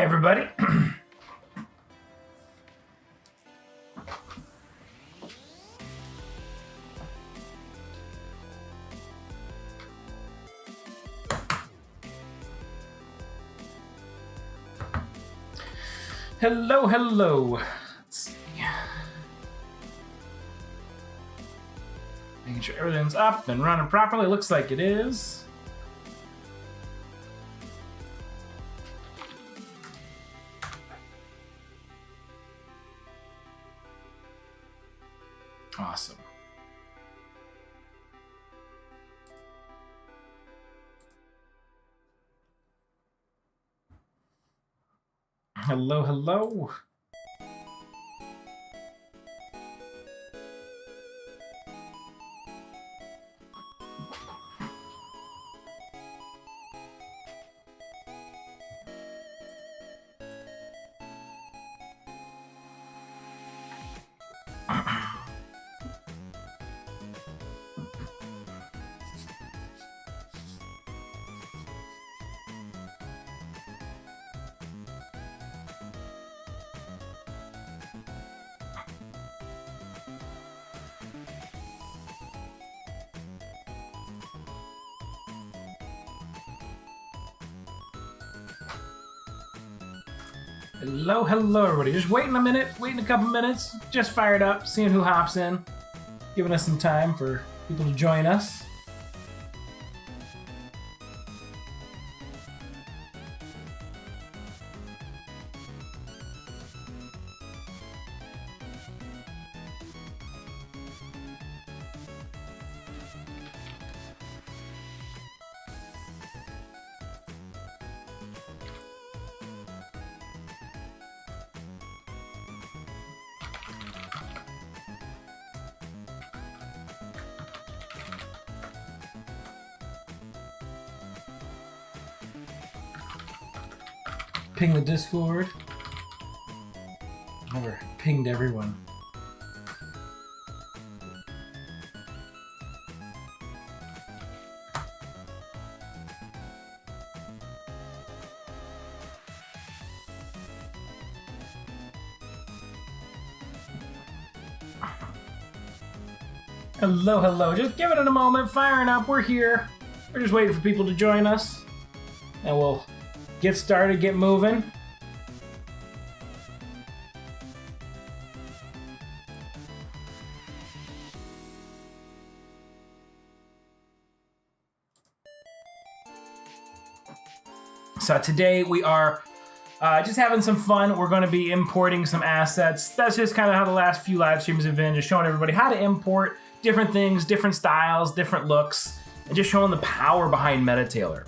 Hi, everybody. Hello, hello. Let's see. Making sure everything's up and running properly. Looks like it is. Awesome. Hello, hello. Hello, hello, everybody. Just waiting a couple minutes. Just fired up, seeing who hops in, giving us some time for people to join us. Ping the Discord. Never pinged everyone. Hello, hello. Just giving it a moment, firing up. We're here. We're just waiting for people to join us. And we'll get started, get moving. So today we are just having some fun. We're going to be importing some assets. That's just kind of how the last few live streams have been, just showing everybody how to import different things, different styles, different looks, and just showing the power behind MetaTailor.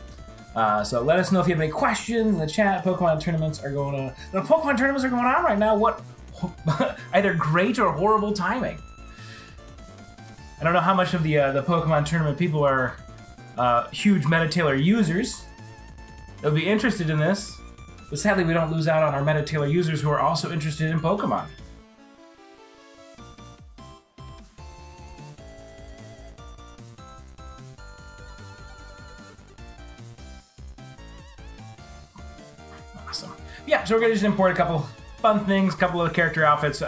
So let us know if you have any questions in the chat. Pokemon tournaments are going on. The Pokemon tournaments are going on right now. What either great or horrible timing. I don't know how much of the Pokemon tournament people are huge MetaTailor users. They'll be interested in this, but sadly we don't lose out on our MetaTailor users who are also interested in Pokemon. Awesome. Yeah, so we're gonna just import a couple fun things, a couple of character outfits,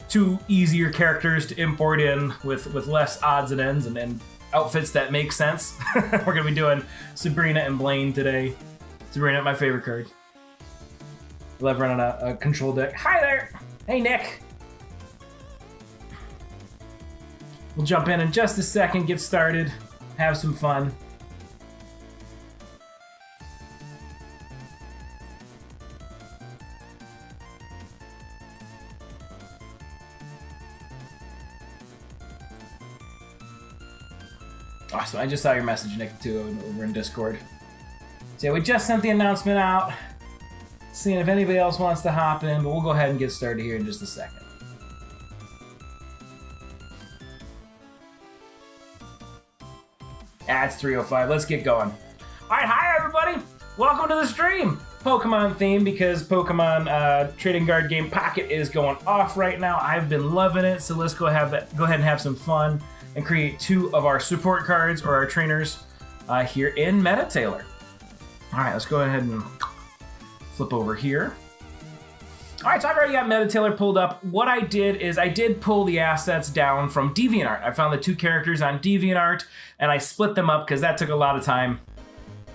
two easier characters to import in with less odds and ends, and then outfits that make sense. We're gonna be doing Sabrina and Blaine today. Sabrina, my favorite card. Love running a control deck. Hi there! Hey, Nick! We'll jump in just a second, get started, have some fun. Awesome, I just saw your message, Nick, too, over in Discord. So yeah, we just sent the announcement out, seeing if anybody else wants to hop in, but we'll go ahead and get started here in just a second. It's 3:05, let's get going. Alright, hi everybody! Welcome to the stream! Pokemon theme, because Pokemon trading card game Pocket is going off right now. I've been loving it, so let's go ahead and have some fun and create two of our support cards, or our trainers, here in MetaTailor. Alright, let's go ahead and Flip over here. All right, so I've already got MetaTailor pulled up. What I did is I did pull the assets down from DeviantArt. I found the 2 characters on DeviantArt, and I split them up because that took a lot of time.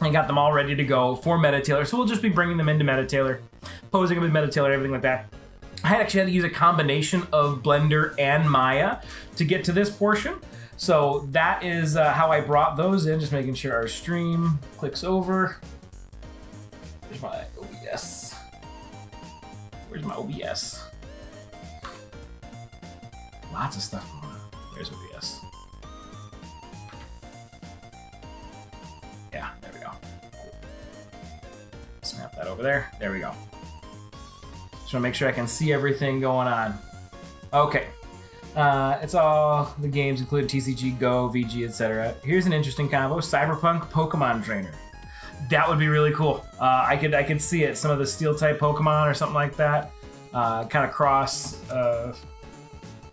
I got them all ready to go for MetaTailor, so we'll just be bringing them into MetaTailor, posing them in MetaTailor, everything like that. I actually had to use a combination of Blender and Maya to get to this portion. So that is how I brought those in, just making sure our stream clicks over. There's my OBS. Where's my OBS? Lots of stuff going on. There's OBS. Yeah, there we go. Cool. Snap that over there. There we go. Just want to make sure I can see everything going on. Okay. It's all the games include TCG, Go, VG, etc. Here's an interesting combo: Cyberpunk Pokemon Trainer. That would be really cool. I could see it. Some of the Steel type Pokemon or something like that. Kind of cross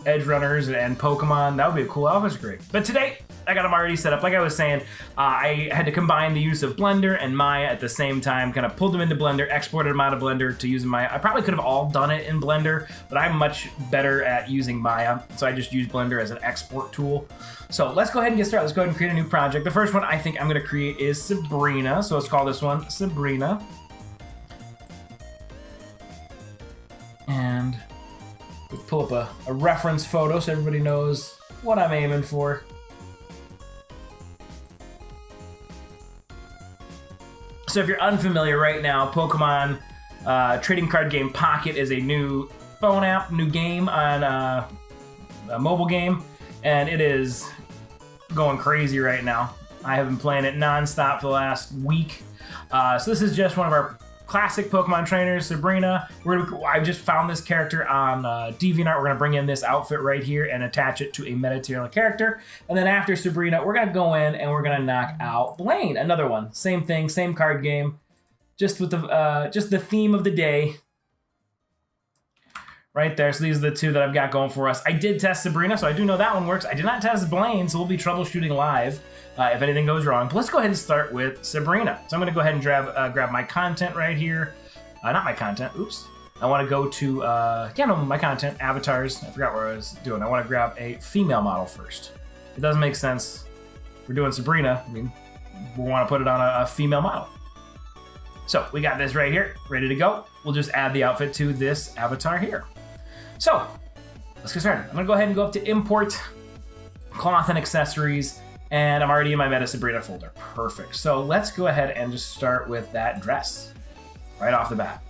Edge Runners and Pokemon. That would be a cool outfit. Great. But today, I got them already set up. Like I was saying, I had to combine the use of Blender and Maya at the same time. Kind of pulled them into Blender, exported them out of Blender to use Maya. I probably could have all done it in Blender, but I'm much better at using Maya, so I just use Blender as an export tool. So let's go ahead and get started. Let's go ahead and create a new project. The first one I think I'm going to create is Sabrina. So let's call this one Sabrina. And we'll pull up a reference photo so everybody knows what I'm aiming for. So if you're unfamiliar right now, Pokemon trading card game Pocket is a new phone app, new game on a mobile game, and it is going crazy right now. I have been playing it non-stop for the last week. So this is just one of our classic Pokemon trainers, Sabrina. I just found this character on DeviantArt. We're going to bring in this outfit right here and attach it to a MetaTailor character. And then after Sabrina, we're going to go in and we're going to knock out Blaine. Another one. Same thing, same card game. Just with the theme of the day. Right there. So these are the 2 that I've got going for us. I did test Sabrina, so I do know that one works. I did not test Blaine, so we'll be troubleshooting live if anything goes wrong. But let's go ahead and start with Sabrina. So I'm going to go ahead and grab my content right here. Not my content. Oops. I want to go to, my content, avatars. I forgot what I was doing. I want to grab a female model first. It doesn't make sense. We're doing Sabrina. I mean, we want to put it on a female model. So we got this right here, ready to go. We'll just add the outfit to this avatar here. So let's get started. I'm going to go ahead and go up to Import, Cloth and Accessories, and I'm already in my Meta Sabrina folder. Perfect. So let's go ahead and just start with that dress right off the bat.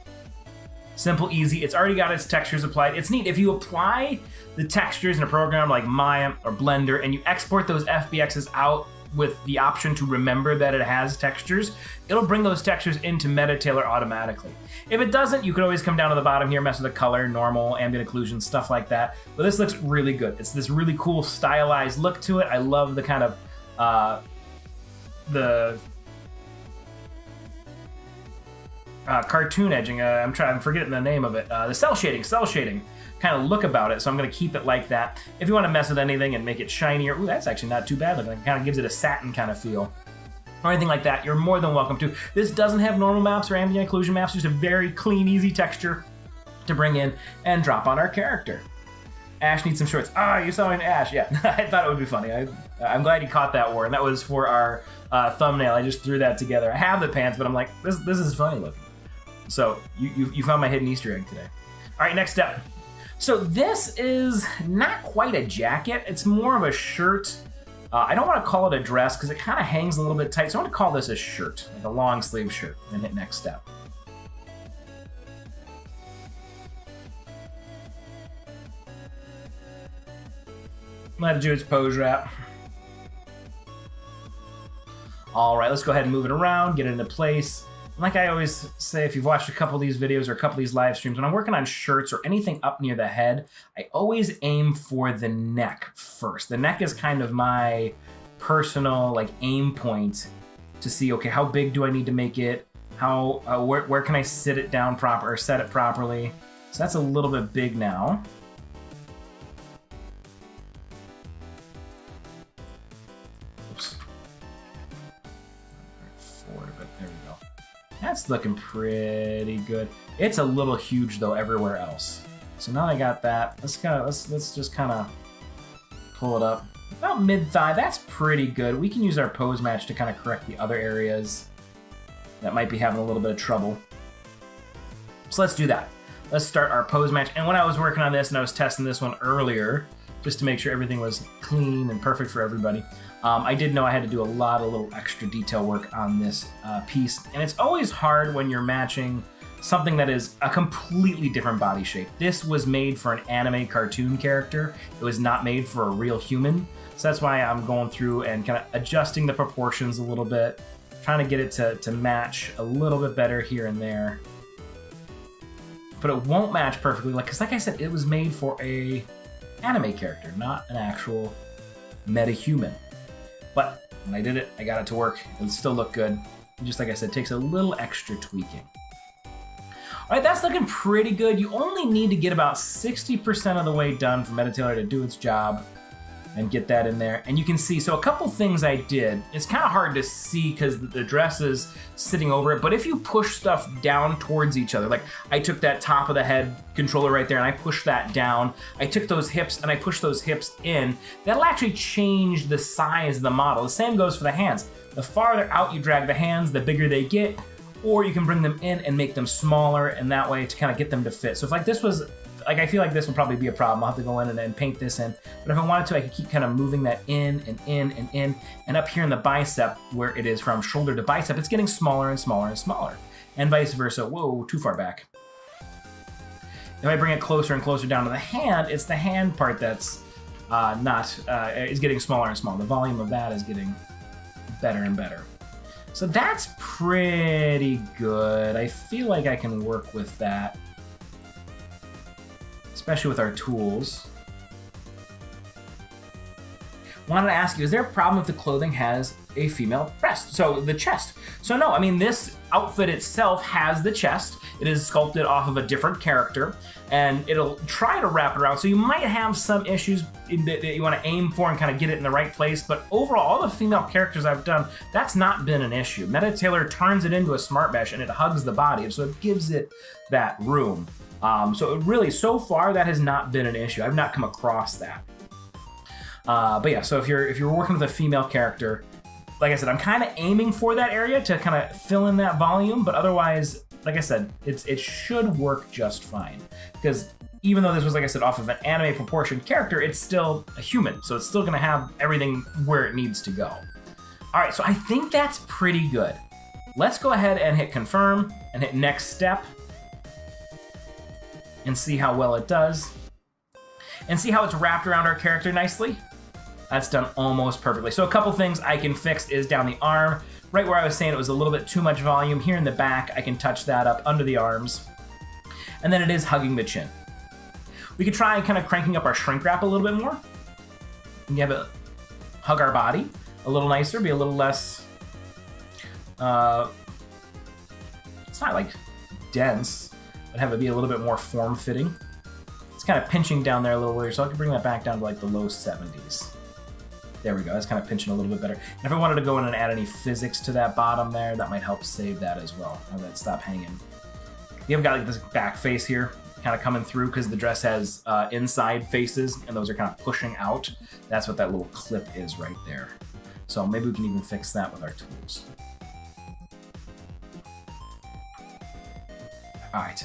Simple, easy. It's already got its textures applied. It's neat. If you apply the textures in a program like Maya or Blender and you export those FBXs out with the option to remember that it has textures, it'll bring those textures into MetaTailor automatically. If it doesn't, you can always come down to the bottom here, mess with the color, normal, ambient occlusion, stuff like that. But this looks really good. It's this really cool stylized look to it. I love the kind of cartoon edging. I'm forgetting the name of it. The cell shading kind of look about it. So I'm going to keep it like that. If you want to mess with anything and make it shinier, ooh, that's actually not too bad looking. It kind of gives it a satin kind of feel. Or anything like that, you're more than welcome to. This doesn't have normal maps or ambient occlusion maps, just a very clean, easy texture to bring in and drop on our character. Ash needs some shorts. You saw an Ash. Yeah, I thought it would be funny. I'm glad you caught that, Warren. That was for our thumbnail. I just threw that together. I have the pants, but I'm like, this is funny looking. So you found my hidden Easter egg today. All right, next step. So this is not quite a jacket. It's more of a shirt. I don't want to call it a dress because it kind of hangs a little bit tight. So I want to call this a shirt, like a long sleeve shirt, and hit next step. Let it do its pose wrap. All right, let's go ahead and move it around, get it into place. Like I always say, if you've watched a couple of these videos or a couple of these live streams, when I'm working on shirts or anything up near the head, I always aim for the neck first. The neck is kind of my personal aim point to see, okay, how big do I need to make it? Where can I sit it down proper or set it properly? So that's a little bit big now. That's looking pretty good. It's a little huge though everywhere else. So now I got that. Let's just kind of pull it up. About mid-thigh, that's pretty good. We can use our pose match to kind of correct the other areas that might be having a little bit of trouble. So let's do that. Let's start our pose match. And when I was working on this and I was testing this one earlier, just to make sure everything was clean and perfect for everybody, I did know I had to do a lot of little extra detail work on this piece. And it's always hard when you're matching something that is a completely different body shape. This was made for an anime cartoon character. It was not made for a real human. So that's why I'm going through and kind of adjusting the proportions a little bit, trying to get it to match a little bit better here and there. But it won't match perfectly, because like I said, it was made for a anime character, not an actual meta-human. But when I did it, I got it to work. It still looked good. Just like I said, it takes a little extra tweaking. All right, that's looking pretty good. You only need to get about 60% of the way done for MetaTailor to do its job and get that in there. And you can see, so a couple things I did. It's kind of hard to see because the dress is sitting over it, but if you push stuff down towards each other, like I took that top of the head controller right there and I pushed that down. I took those hips and I pushed those hips in. That'll actually change the size of the model. The same goes for the hands. The farther out you drag the hands, the bigger they get, or you can bring them in and make them smaller, and that way to kind of get them to fit. So if like this was, like I feel like this would probably be a problem. I'll have to go in and paint this in. But if I wanted to, I could keep kind of moving that in and in and in. And up here in the bicep, where it is from shoulder to bicep, it's getting smaller and smaller and smaller. And vice versa. Whoa, too far back. If I bring it closer and closer down to the hand, it's the hand part that's is getting smaller and smaller. The volume of that is getting better and better. So that's pretty good. I feel like I can work with that, especially with our tools. Wanted to ask you, is there a problem if the clothing has a female breast? So the chest. So no, I mean, this outfit itself has the chest. It is sculpted off of a different character, and it'll try to wrap it around. So you might have some issues that you want to aim for and kind of get it in the right place. But overall, all the female characters I've done, that's not been an issue. MetaTailor turns it into a smart mesh and it hugs the body, so it gives it that room. So it really, so far, that has not been an issue. I've not come across that. But yeah, so if you're working with a female character, like I said, I'm kind of aiming for that area to kind of fill in that volume, but otherwise, like I said, it should work just fine. Because even though this was, like I said, off of an anime proportioned character, it's still a human, so it's still gonna have everything where it needs to go. All right, so I think that's pretty good. Let's go ahead and hit confirm and hit next step and see how well it does. And see how it's wrapped around our character nicely? That's done almost perfectly. So a couple things I can fix is down the arm. Right where I was saying it was a little bit too much volume, here in the back, I can touch that up under the arms. And then it is hugging the chin. We could try kind of cranking up our shrink wrap a little bit more. And have it hug our body a little nicer, be a little less, it's not like dense, but have it be a little bit more form-fitting. It's kind of pinching down there a little weird, so I can bring that back down to like the low 70s. There we go, that's kind of pinching a little bit better. And if I wanted to go in and add any physics to that bottom there, that might help save that as well. Have that stop hanging. You've got like this back face here, kind of coming through because the dress has inside faces, and those are kind of pushing out. That's what that little clip is right there. So maybe we can even fix that with our tools. All right.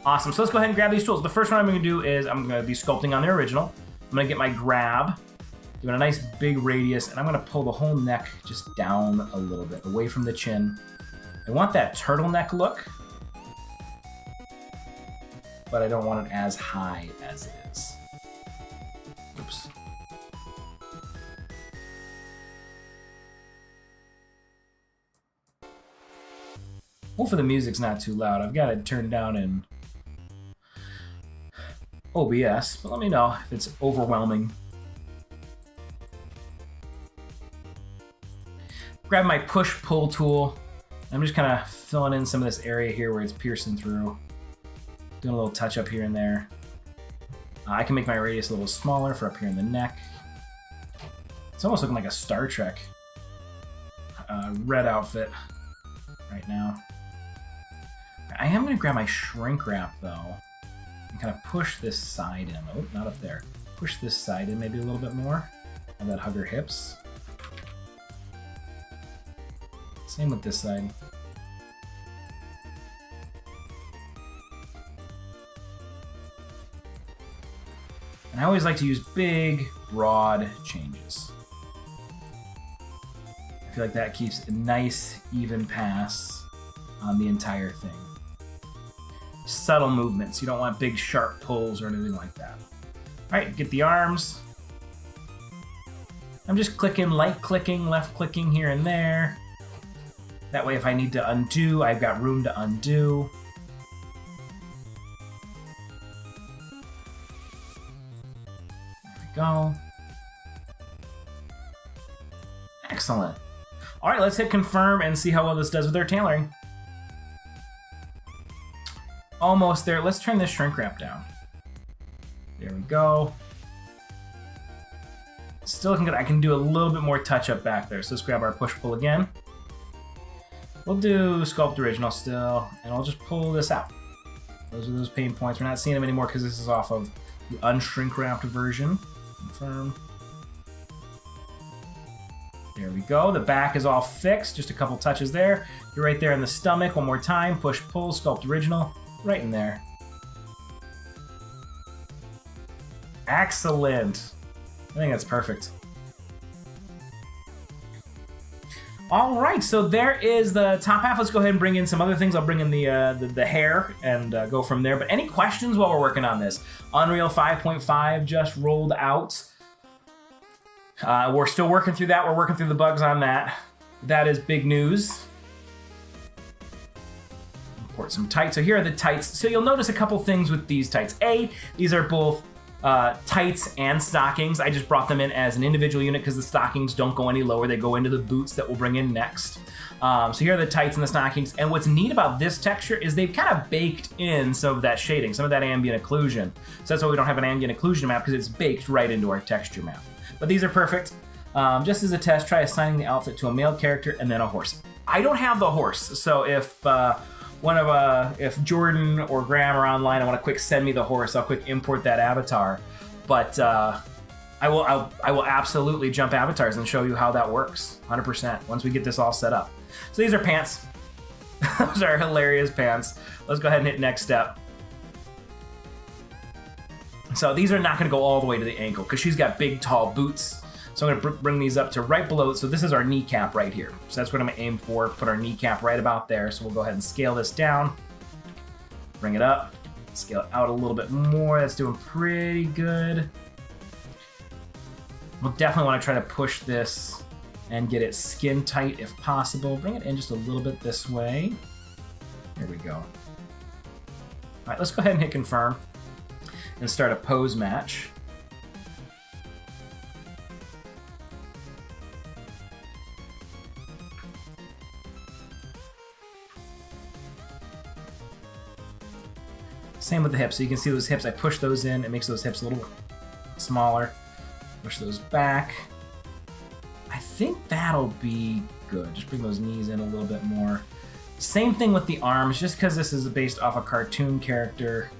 Awesome, so let's go ahead and grab these tools. The first one I'm gonna do is I'm gonna be sculpting on the original. I'm gonna get my grab, give it a nice big radius, and I'm gonna pull the whole neck just down a little bit, away from the chin. I want that turtleneck look, but I don't want it as high as it is. Oops. Hopefully the music's not too loud. I've got it turned down in OBS, but let me know if it's overwhelming. Grab my push-pull tool. I'm just kind of filling in some of this area here where it's piercing through. Doing a little touch up here and there. I can make my radius a little smaller for up here in the neck. It's almost looking like a Star Trek red outfit right now. am going to grab my shrink wrap, though, and kind of push this side in. Oh, not up there. Push this side in maybe a little bit more. Have that hug her hips. Same with this side. And I always like to use big, broad changes. I feel like that keeps a nice, even pass on the entire thing. Subtle movements. You don't want big, sharp pulls or anything like that. All right, get the arms. I'm just clicking, light clicking, left clicking here and there. That way if I need to undo, I've got room to undo. Go. Excellent. All right, let's hit confirm and see how well this does with our tailoring. Almost there. Let's turn this shrink wrap down. There we go. Still looking good. I can do a little bit more touch up back there. So let's grab our push pull again. We'll do sculpt original still, and I'll just pull this out. Those are those pain points. We're not seeing them anymore because this is off of the unshrink wrapped version. Confirm. There we go. The back is all fixed. Just a couple touches there. You're right there in the stomach. One more time. Push, pull, sculpt original. Right in there. Excellent. I think that's perfect. All right, so there is the top half. Let's go ahead and bring in some other things. I'll bring in the hair and go from there. But any questions while we're working on this? Unreal 5.5 just rolled out. We're still working through that. We're working through the bugs on that. That is big news. Import some tights. So here are the tights. So you'll notice a couple things with these tights. A, these are both tights and stockings. I just brought them in as an individual unit because the stockings don't go any lower. They go into the boots that we'll bring in next. So here are the tights and the stockings. And what's neat about this texture is they've kind of baked in some of that shading, some of that ambient occlusion. So that's why we don't have an ambient occlusion map, because it's baked right into our texture map. But these are perfect. Just as a test, try assigning the outfit to a male character and then a horse. I don't have the horse, so if if Jordan or Graham are online, I want to quick send me the horse. I'll quick import that avatar. But I will absolutely jump avatars and show you how that works, 100%. Once we get this all set up. So these are pants. Those are hilarious pants. Let's go ahead and hit next step. So these are not going to go all the way to the ankle because she's got big, tall boots. So I'm going to bring these up to right below. So this is our kneecap right here. So that's what I'm going to aim for. Put our kneecap right about there. So we'll go ahead and scale this down. Bring it up. Scale it out a little bit more. That's doing pretty good. We'll definitely want to try to push this and get it skin tight if possible. Bring it in just a little bit this way. There we go. All right, let's go ahead and hit confirm and start a pose match. Same with the hips. So you can see those hips, I push those in. It makes those hips a little smaller. Push those back. I think that'll be good. Just bring those knees in a little bit more. Same thing with the arms. Just because this is based off a cartoon character,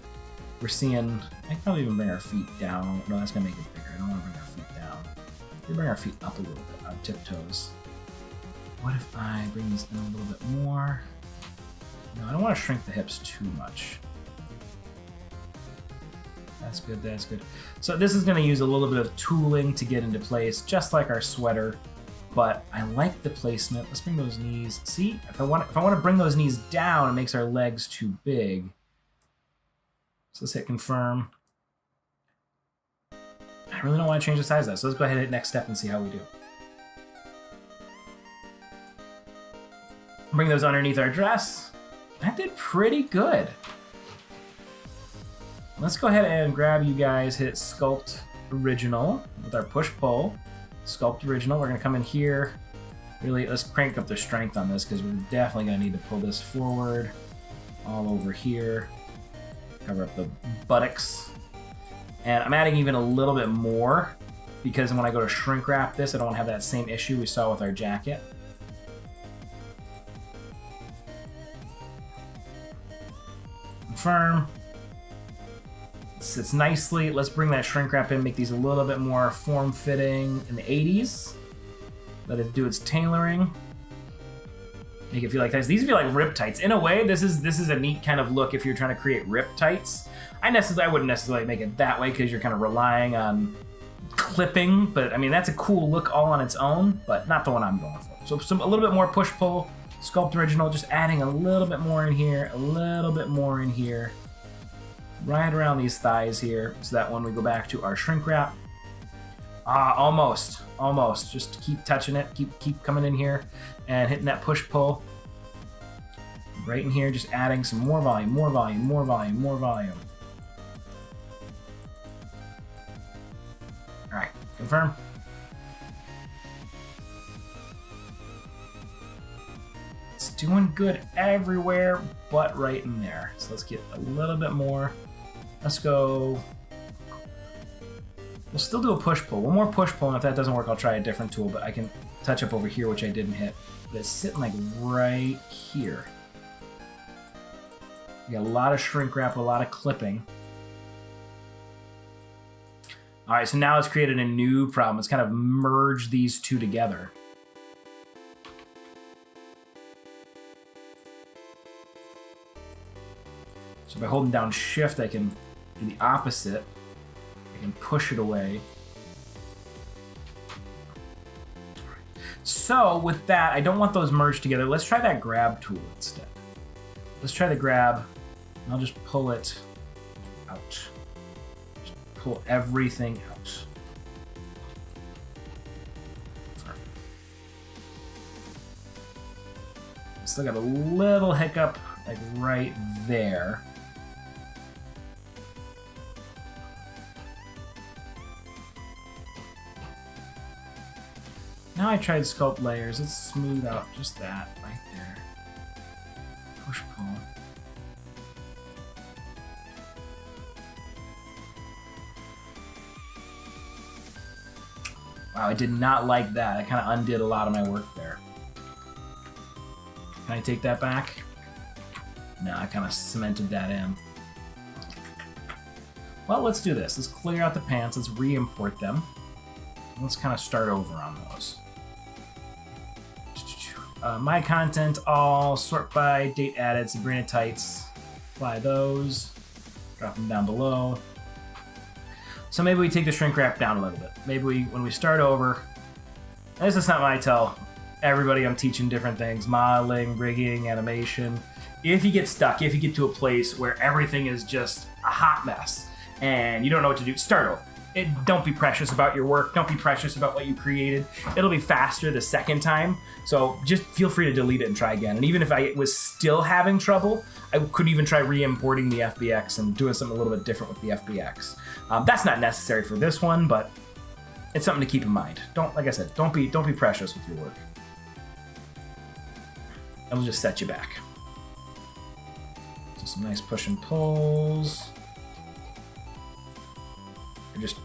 we're seeing... I can probably even bring our feet down. No, that's going to make it bigger. I don't want to bring our feet down. We bring our feet up a little bit on tiptoes. What if I bring these in a little bit more? No, I don't want to shrink the hips too much. That's good, that's good. So this is going to use a little bit of tooling to get into place, just like our sweater. But I like the placement. Let's bring those knees. See, if I want to bring those knees down, it makes our legs too big. So let's hit confirm. I really don't want to change the size of that, so let's go ahead and hit next step and see how we do. Bring those underneath our dress. That did pretty good. Let's go ahead and grab you guys, hit Sculpt Original with our push-pull. Sculpt Original, we're gonna come in here. Really, let's crank up the strength on this because we're definitely gonna need to pull this forward. All over here. Cover up the buttocks. And I'm adding even a little bit more because when I go to shrink wrap this, I don't have that same issue we saw with our jacket. Confirm. It sits nicely. Let's bring that shrink wrap in, make these a little bit more form-fitting in the 80s. Let it do its tailoring. Make it feel like tights. These feel like rip tights. In a way, this is a neat kind of look if you're trying to create rip tights. I wouldn't necessarily make it that way because you're kind of relying on clipping, but I mean, that's a cool look all on its own, but not the one I'm going for. So a little bit more push-pull, sculpt original, just adding a little bit more in here, a little bit more in here, right around these thighs here, so that when we go back to our shrink wrap, almost. Just keep touching it, keep coming in here and hitting that push-pull. Right in here, just adding some more volume, more volume, more volume, more volume. All right, confirm. It's doing good everywhere but right in there. So let's get a little bit more. Let's go. We'll still do a push-pull. One more push-pull, and if that doesn't work, I'll try a different tool, but I can touch up over here, which I didn't hit. But it's sitting like right here. You got a lot of shrink wrap, a lot of clipping. All right, so now it's created a new problem. It's kind of merged these two together. So by holding down Shift, I can do the opposite. I can push it away. So with that, I don't want those merged together. Let's try that grab tool instead. Let's try the grab. I'll just pull it out. Just pull everything out. Still got a little hiccup like right there. Now I tried sculpt layers. Let's smooth out just that right there. Push pull. Wow, I did not like that. I kind of undid a lot of my work there. Can I take that back? No, I kind of cemented that in. Well, let's do this. Let's clear out the pants. Let's re-import them. Let's kind of start over on those. My content, all sort by date added, Sabrina tights. Apply those. Drop them down below. So maybe we take the shrink wrap down a little bit. Maybe when we start over, this is something I tell everybody I'm teaching different things, modeling, rigging, animation. If you get stuck, if you get to a place where everything is just a hot mess and you don't know what to do, start over. Don't be precious about your work. Don't be precious about what you created. It'll be faster the second time. So just feel free to delete it and try again. And even if I was still having trouble, I could even try re-importing the FBX and doing something a little bit different with the FBX. That's not necessary for this one, but it's something to keep in mind. Like I said, don't be precious with your work. It'll just set you back. So some nice push and pulls. Or just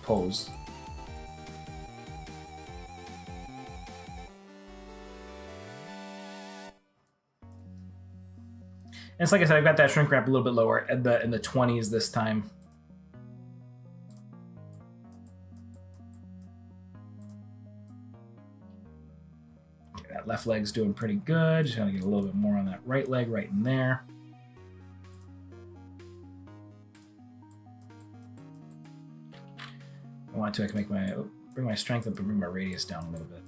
pulls. And it's like I said, I've got that shrink wrap a little bit lower in the 20s this time. Okay, that left leg's doing pretty good. Just gonna get a little bit more on that right leg right in there. If I want to, I can bring my strength up and bring my radius down a little bit.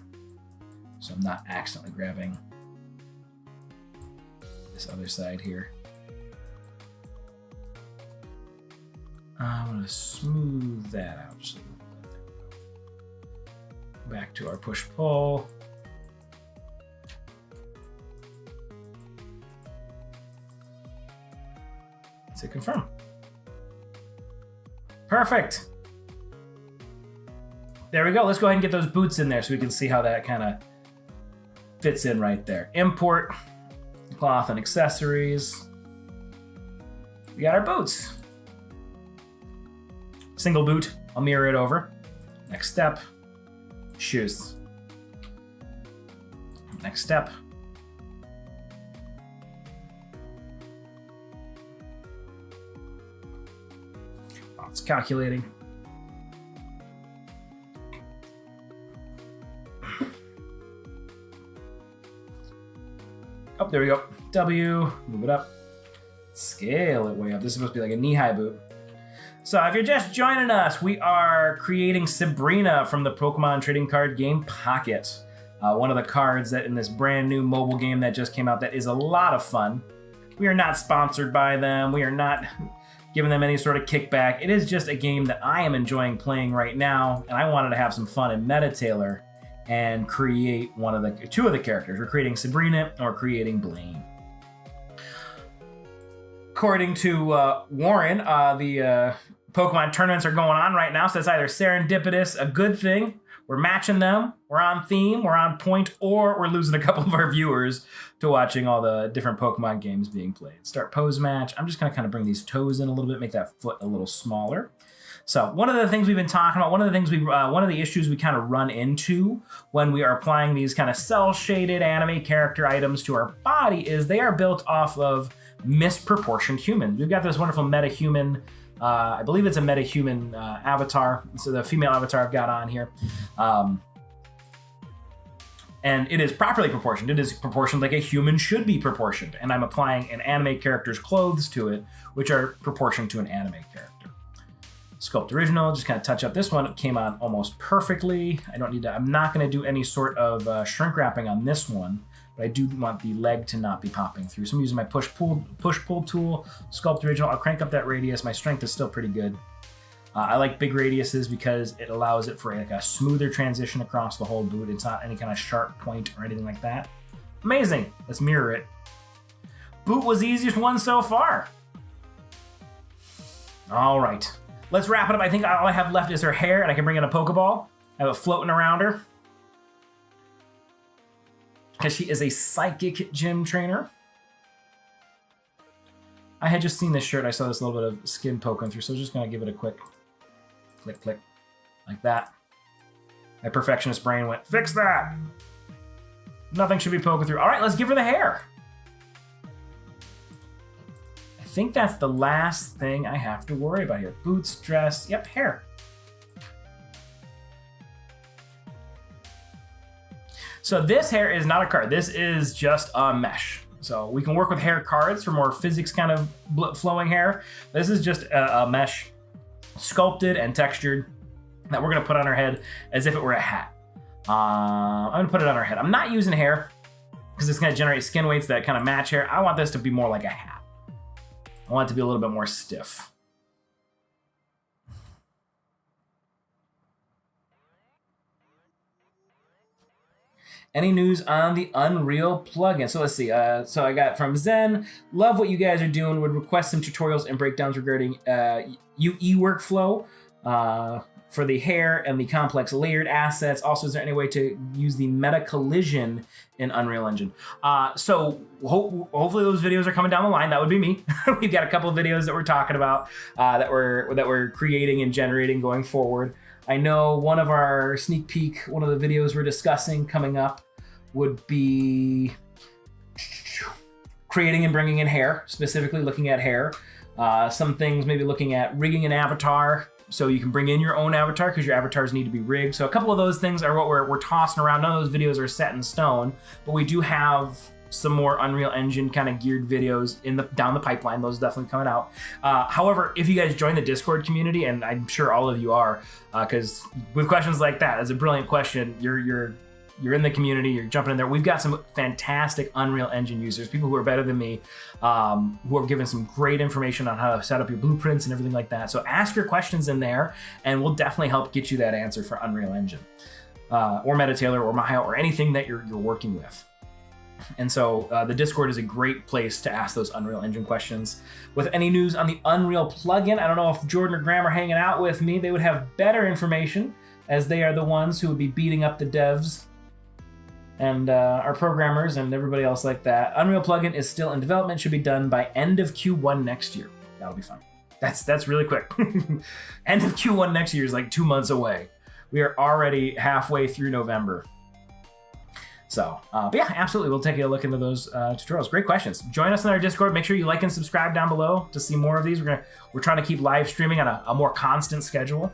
So I'm not accidentally grabbing this other side here. I'm going to smooth that out just a little bit. Back to our push-pull. Let's hit confirm. Perfect. There we go. Let's go ahead and get those boots in there so we can see how that kind of fits in right there. Import cloth and accessories. We got our boots. Single boot. I'll mirror it over. Next step, shoes. Next step. Oh, it's calculating. Oh, there we go. W, move it up. Scale it way up. This is supposed to be like a knee-high boot. So if you're just joining us, we are creating Sabrina from the Pokemon trading card game Pocket. One of the cards that in this brand new mobile game that just came out that is a lot of fun. We are not sponsored by them. We are not giving them any sort of kickback. It is just a game that I am enjoying playing right now, and I wanted to have some fun in MetaTailor and create two of the characters. We're creating Sabrina or creating Blaine. According to Warren, the Pokemon tournaments are going on right now, so it's either serendipitous, a good thing, we're matching them, we're on theme, we're on point, or we're losing a couple of our viewers to watching all the different Pokemon games being played. Start pose match. I'm just going to kind of bring these toes in a little bit, make that foot a little smaller. So one of the things we've been talking about, one of the issues we kind of run into when we are applying these kind of cell-shaded anime character items to our body is they are built off of misproportioned humans. We've got this wonderful meta-human, I believe it's a meta-human avatar. So the female avatar I've got on here. And it is properly proportioned. It is proportioned like a human should be proportioned. And I'm applying an anime character's clothes to it, which are proportioned to an anime character. Sculpt original, just kind of touch up this one. It came on almost perfectly. I'm not going to do any sort of shrink wrapping on this one, but I do want the leg to not be popping through. So I'm using my push-pull tool, sculpt original. I'll crank up that radius. My strength is still pretty good. I like big radiuses because it allows it for like a smoother transition across the whole boot. It's not any kind of sharp point or anything like that. Amazing. Let's mirror it. Boot was the easiest one so far. All right. Let's wrap it up. I think all I have left is her hair, and I can bring in a Pokeball. I have it floating around her. Because she is a psychic gym trainer. I had just seen this shirt. I saw this little bit of skin poking through, so I was just going to give it a quick click, click, like that. My perfectionist brain went, fix that! Nothing should be poking through. All right, let's give her the hair. I think that's the last thing I have to worry about here. Boots, dress, yep, hair. So this hair is not a card. This is just a mesh. So we can work with hair cards for more physics kind of flowing hair. This is just a mesh, sculpted and textured, that we're gonna put on our head as if it were a hat. I'm gonna put it on our head. I'm not using hair because it's gonna generate skin weights that kind of match hair. I want this to be more like a hat. I want it to be a little bit more stiff. Any news on the Unreal plugin? So let's see. So I got from Zen, love what you guys are doing. Would request some tutorials and breakdowns regarding UE workflow for the hair and the complex layered assets. Also, is there any way to use the meta collision in Unreal Engine? So hopefully those videos are coming down the line. That would be me. We've got a couple of videos that we're talking about that we're creating and generating going forward. I know one of our sneak peek, one of the videos we're discussing coming up would be creating and bringing in hair, specifically looking at hair. Some things maybe looking at rigging an avatar so you can bring in your own avatar because your avatars need to be rigged. So a couple of those things are what we're tossing around. None of those videos are set in stone, but we do have some more Unreal Engine kind of geared videos down the pipeline. Those are definitely coming out. However, if you guys join the Discord community, and I'm sure all of you are, because with questions like that, it's a brilliant question. You're in the community, you're jumping in there. We've got some fantastic Unreal Engine users, people who are better than me, who are giving some great information on how to set up your blueprints and everything like that. So ask your questions in there, and we'll definitely help get you that answer for Unreal Engine, or MetaTailor, or Maya, or anything that you're working with. And so the Discord is a great place to ask those Unreal Engine questions. With any news on the Unreal plugin, I don't know if Jordan or Graham are hanging out with me. They would have better information, as they are the ones who would be beating up the devs and our programmers and everybody else like that. Unreal plugin is still in development, should be done by end of Q1 next year. That'll be fun. That's really quick. End of Q1 next year is like 2 months away. We are already halfway through November. So, but yeah, absolutely. We'll take a look into those tutorials. Great questions. Join us in our Discord. Make sure you like and subscribe down below to see more of these. We're trying to keep live streaming on a more constant schedule.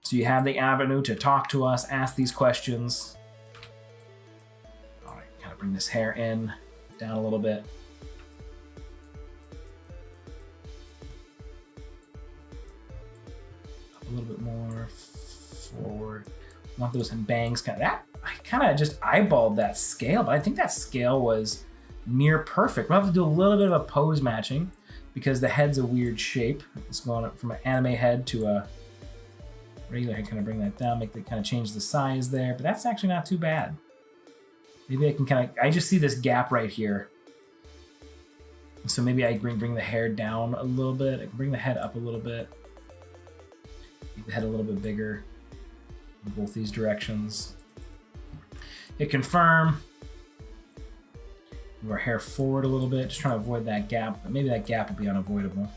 So you have the avenue to talk to us, ask these questions. All right, kind of bring this hair in, down a little bit. Up a little bit more, forward. Want those in bangs, kind of that. I kind of just eyeballed that scale, but I think that scale was near perfect. We'll have to do a little bit of a pose matching because the head's a weird shape. It's going up from an anime head to a regular head. Kind of bring that down, make that kind of change the size there, but that's actually not too bad. Maybe I can kind of, I just see this gap right here. So maybe I bring the hair down a little bit. I can bring the head up a little bit. Make the head a little bit bigger. In both these directions. Hit confirm. Move our hair forward a little bit, just trying to avoid that gap, but maybe that gap will be unavoidable.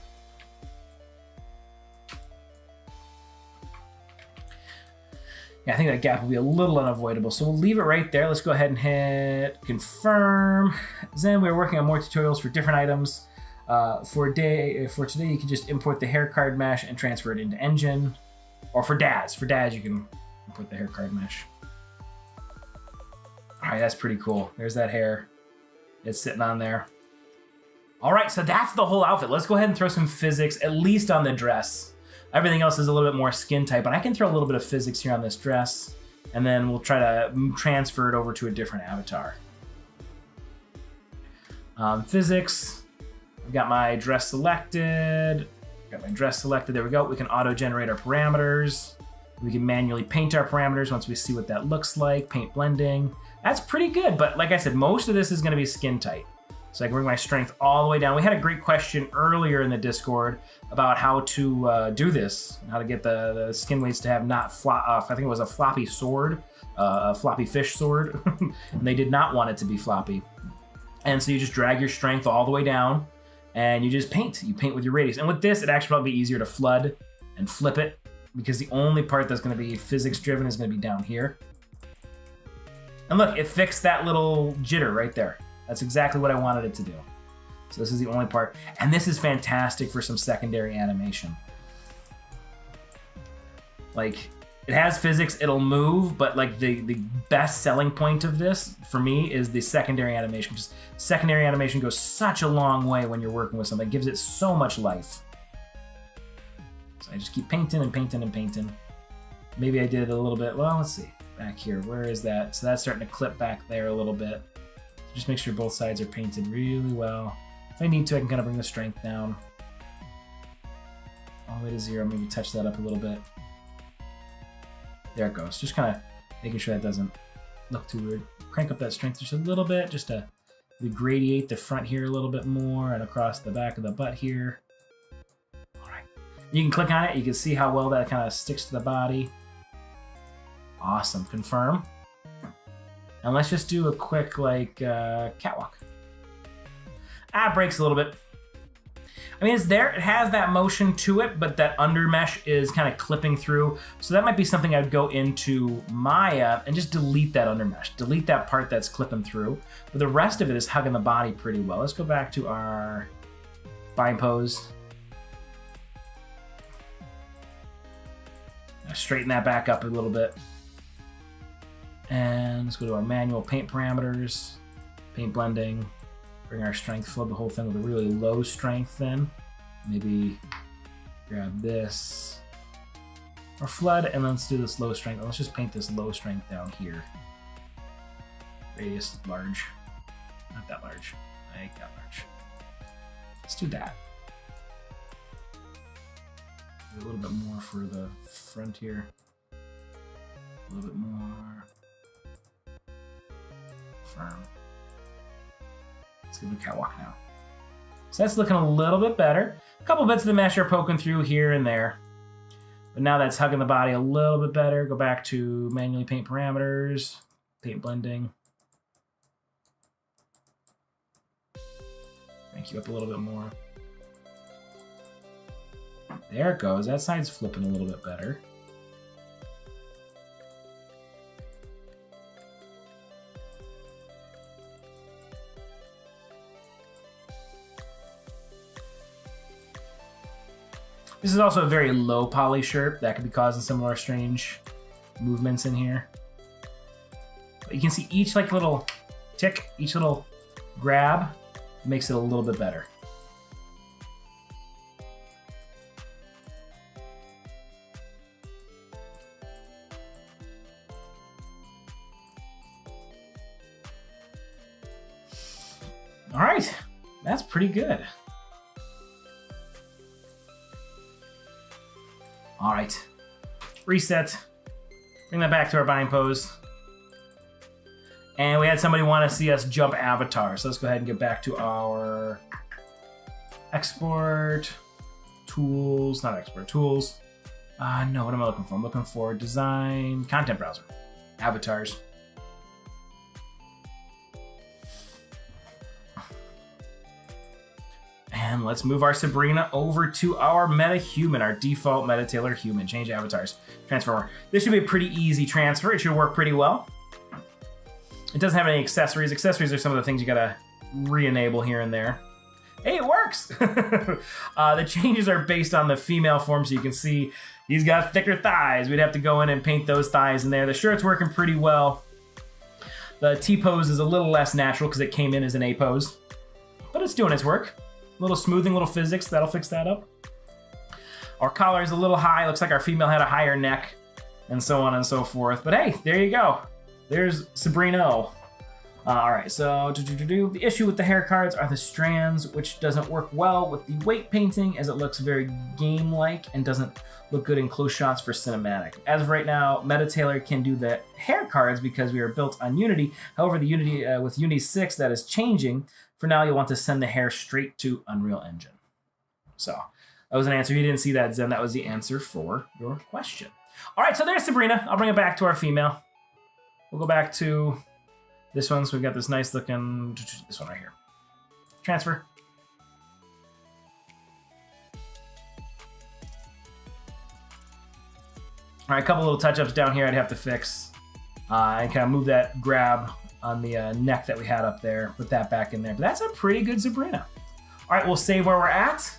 Yeah, I think that gap will be a little unavoidable, so we'll leave it right there. Let's go ahead and hit confirm. Then we're working on more tutorials for different items. For today, you can just import the hair card mesh and transfer it into Engine. Or for DAZ, you can import the hair card mesh. All right, that's pretty cool. There's that hair. It's sitting on there. All right, so that's the whole outfit. Let's go ahead and throw some physics, at least on the dress. Everything else is a little bit more skin type, but I can throw a little bit of physics here on this dress, and then we'll try to transfer it over to a different avatar. Physics, I've got my dress selected. There we go. We can auto-generate our parameters. We can manually paint our parameters once we see what that looks like. Paint blending. That's pretty good, but like I said, most of this is going to be skin tight. So I can bring my strength all the way down. We had a great question earlier in the Discord about how to do this, how to get the skin weights to have not I think it was a floppy sword, a floppy fish sword, and they did not want it to be floppy. And so you just drag your strength all the way down, and you just paint. You paint with your radius. And with this, it actually probably be easier to flood and flip it, because the only part that's going to be physics driven is going to be down here. And look, it fixed that little jitter right there. That's exactly what I wanted it to do. So this is the only part. And this is fantastic for some secondary animation. Like, it has physics, it'll move, but like the best selling point of this for me is the secondary animation. Just secondary animation goes such a long way when you're working with something. It gives it so much life. I just keep painting and painting and painting. Maybe I did a little bit, well, let's see, back here, where is that? So that's starting to clip back there a little bit. Just make sure both sides are painted really well. If I need to, I can kind of bring the strength down. All the way to 0, maybe touch that up a little bit. There it goes, just kind of making sure that doesn't look too weird. Crank up that strength just a little bit, just to gradiate the front here a little bit more and across the back of the butt here. You can click on it, you can see how well that kind of sticks to the body. Awesome, confirm. And let's just do a quick, like, catwalk. It breaks a little bit. I mean, it's there, it has that motion to it, but that under mesh is kind of clipping through. So that might be something I'd go into Maya and just delete that under mesh. Delete that part that's clipping through. But the rest of it is hugging the body pretty well. Let's go back to our bind pose. Straighten that back up a little bit. And let's go to our manual paint parameters, paint blending, bring our strength, flood the whole thing with a really low strength then. Maybe grab this, or flood, and let's do this low strength. Let's just paint this low strength down here. Radius large, not that large, like that large. Let's do that. A little bit more for the front here. A little bit more. Firm. Let's give it a catwalk now. So that's looking a little bit better. A couple bits of the mesh are poking through here and there. But now that's hugging the body a little bit better. Go back to manually paint parameters, paint blending. Crank you up a little bit more. There it goes. That side's flipping a little bit better. This is also a very low poly shirt that could be causing some more strange movements in here. But you can see each like little tick, each little grab makes it a little bit better. All right, that's pretty good. All right, reset, bring that back to our bind pose. And we had somebody want to see us jump avatar. So let's go ahead and get back to our export tools, not export tools. No, what am I looking for? I'm looking for design, content browser, avatars. And let's move our Sabrina over to our MetaHuman, our default MetaTailor human. Change avatars, transfer. This should be a pretty easy transfer. It should work pretty well. It doesn't have any accessories. Accessories are some of the things you gotta re-enable here and there. Hey, it works! The changes are based on the female form, so you can see he's got thicker thighs. We'd have to go in and paint those thighs in there. The shirt's working pretty well. The T-pose is a little less natural because it came in as an A-pose, but it's doing its work. A little smoothing, little physics, that'll fix that up. Our collar is a little high. Looks like our female had a higher neck, and so on and so forth. But hey, there you go. There's Sabrina. All right, so the issue with the hair cards are the strands, which doesn't work well with the weight painting as it looks very game-like and doesn't look good in close shots for cinematic. As of right now, MetaTailor can do the hair cards because we are built on Unity. However, the Unity with Unity 6 that is changing. For now, you'll want to send the hair straight to Unreal Engine. So that was an answer. If you didn't see that, Zen, that was the answer for your question. All right, so there's Sabrina. I'll bring it back to our female. We'll go back to this one. So we've got this nice looking, this one right here. Transfer. All right, a couple little touch-ups down here I'd have to fix. And kind of move that grab on the neck that we had up there. Put that back in there. But that's a pretty good Sabrina. All right, we'll save where we're at.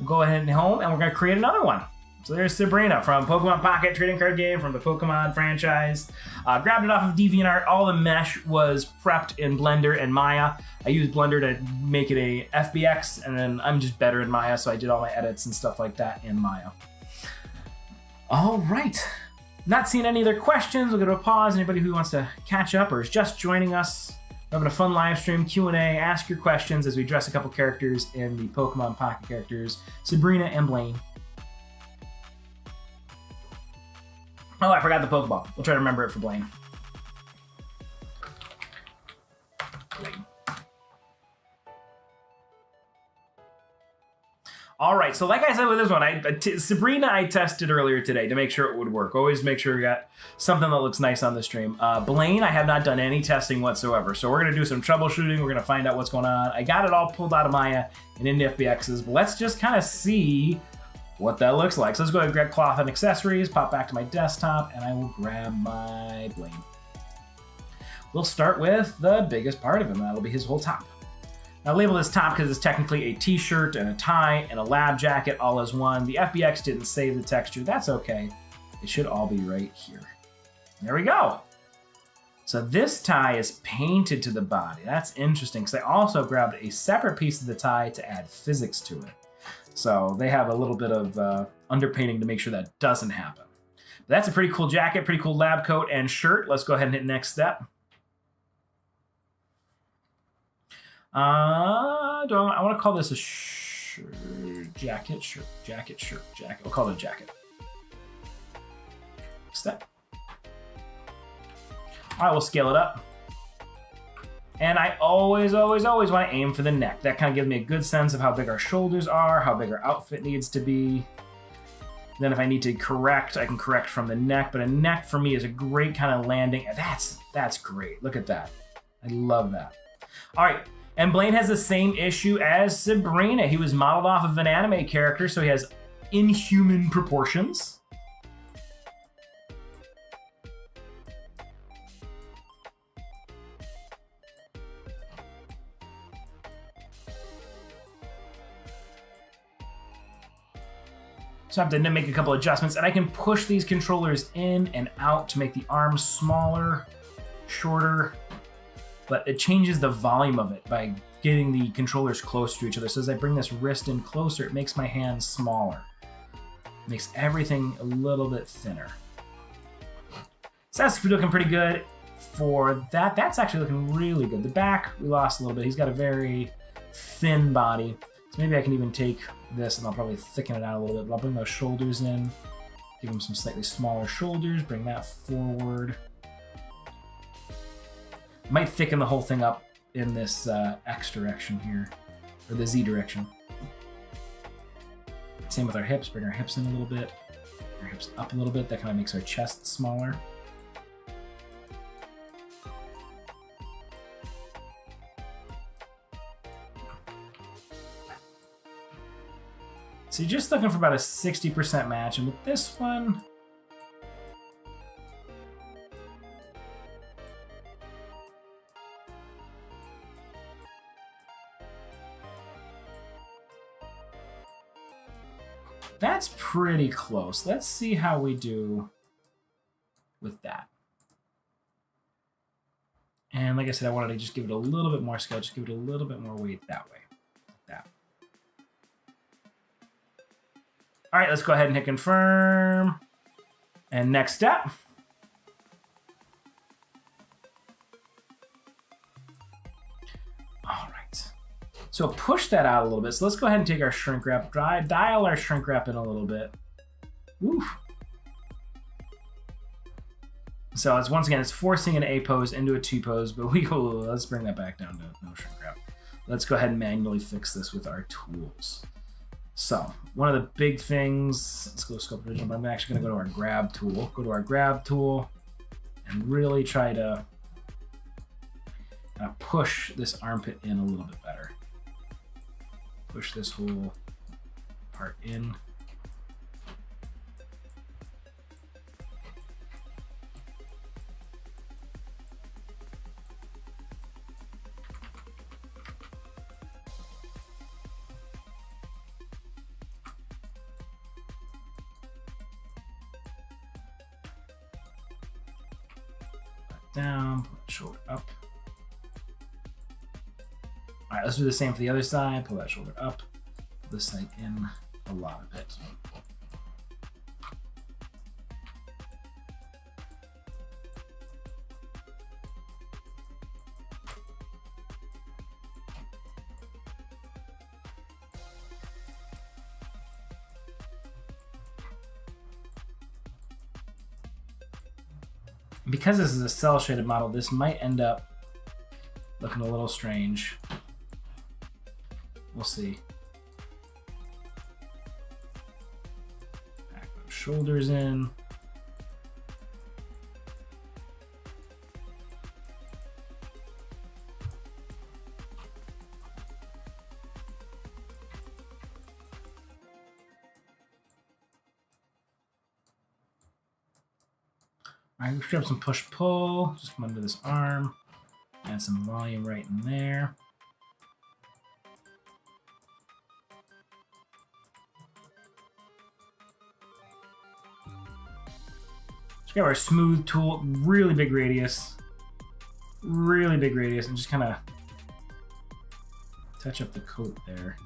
We'll go ahead and home, and we're going to create another one. So there's Sabrina from Pokemon Pocket trading card game from the Pokemon franchise. Grabbed it off of DeviantArt. All the mesh was prepped in Blender and Maya. I used Blender to make it a FBX, and then I'm just better in Maya, so I did all my edits and stuff like that in Maya. All right. Not seeing any other questions. We'll go to a pause. Anybody who wants to catch up or is just joining us, we're having a fun live stream, Q&A. Ask your questions as we dress a couple characters in the Pokemon Pocket characters, Sabrina and Blaine. Oh, I forgot the Pokeball. We'll try to remember it for Blaine. All right, so like I said with this one, Sabrina I tested earlier today to make sure it would work. Always make sure you got something that looks nice on the stream. Blaine, I have not done any testing whatsoever, so we're going to do some troubleshooting. We're going to find out what's going on. I got it all pulled out of Maya and into FBXs, but let's just kind of see what that looks like. So let's go ahead and grab cloth and accessories, pop back to my desktop, and I will grab my Blaine. We'll start with the biggest part of him. That'll be his whole top. Now label this top because it's technically a t-shirt and a tie and a lab jacket all as one. The FBX didn't save the texture. That's okay. It should all be right here. There we go. So this tie is painted to the body. That's interesting because I also grabbed a separate piece of the tie to add physics to it. So they have a little bit of underpainting to make sure that doesn't happen. But that's a pretty cool jacket, pretty cool lab coat and shirt. Let's go ahead and hit next step. I want to call this a jacket. We'll call it a jacket. Step. All right, we'll scale it up. And I always want to aim for the neck. That kind of gives me a good sense of how big our shoulders are, how big our outfit needs to be. Then if I need to correct, I can correct from the neck. But a neck for me is a great kind of landing. That's great. Look at that. I love that. All right. And Blaine has the same issue as Sabrina. He was modeled off of an anime character, so he has inhuman proportions. So I have to make a couple adjustments, and I can push these controllers in and out to make the arms smaller, shorter, but it changes the volume of it by getting the controllers closer to each other. So as I bring this wrist in closer, it makes my hands smaller. It makes everything a little bit thinner. So that's looking pretty good for that. That's actually looking really good. The back, we lost a little bit. He's got a very thin body. So maybe I can even take this and I'll probably thicken it out a little bit. But I'll bring those shoulders in, give him some slightly smaller shoulders, bring that forward. Might thicken the whole thing up in this X direction here, or the Z direction. Same with our hips, bring our hips in a little bit, our hips up a little bit. That kind of makes our chest smaller. So you're just looking for about a 60% match, and with this one, that's pretty close. Let's see how we do with that. And like I said, I wanted to just give it a little bit more scale, just give it a little bit more weight that way. That. All right, let's go ahead and hit confirm. And next step. All right. So push that out a little bit. So let's go ahead and take our shrink wrap, dial our shrink wrap in a little bit. Oof. So it's once again, it's forcing an A pose into a T pose, but let's bring that back down to no shrink wrap. Let's go ahead and manually fix this with our tools. So one of the big things, let's go sculpt original, but I'm actually gonna go to our grab tool. Go to our grab tool and really try to push this armpit in a little bit better. Push this whole part in. Down, pull that shoulder up. All right, let's do the same for the other side. Pull that shoulder up, pull this side in a lot of it. Because this is a cell shaded model, this might end up looking a little strange. We'll see. Back those shoulders in. All right, let's grab some push-pull. Just come under this arm. Add some volume right in there. Let's grab our smooth tool. Really big radius. Really big radius. And just kind of touch up the coat there.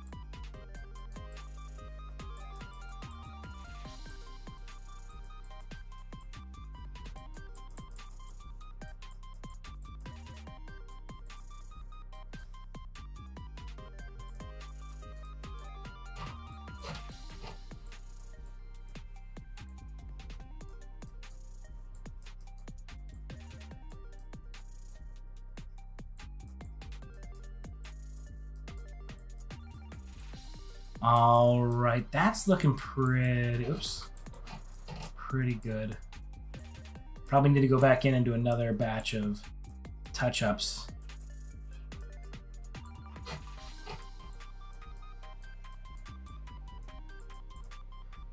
All right, that's looking pretty good. Probably need to go back in and do another batch of touch-ups.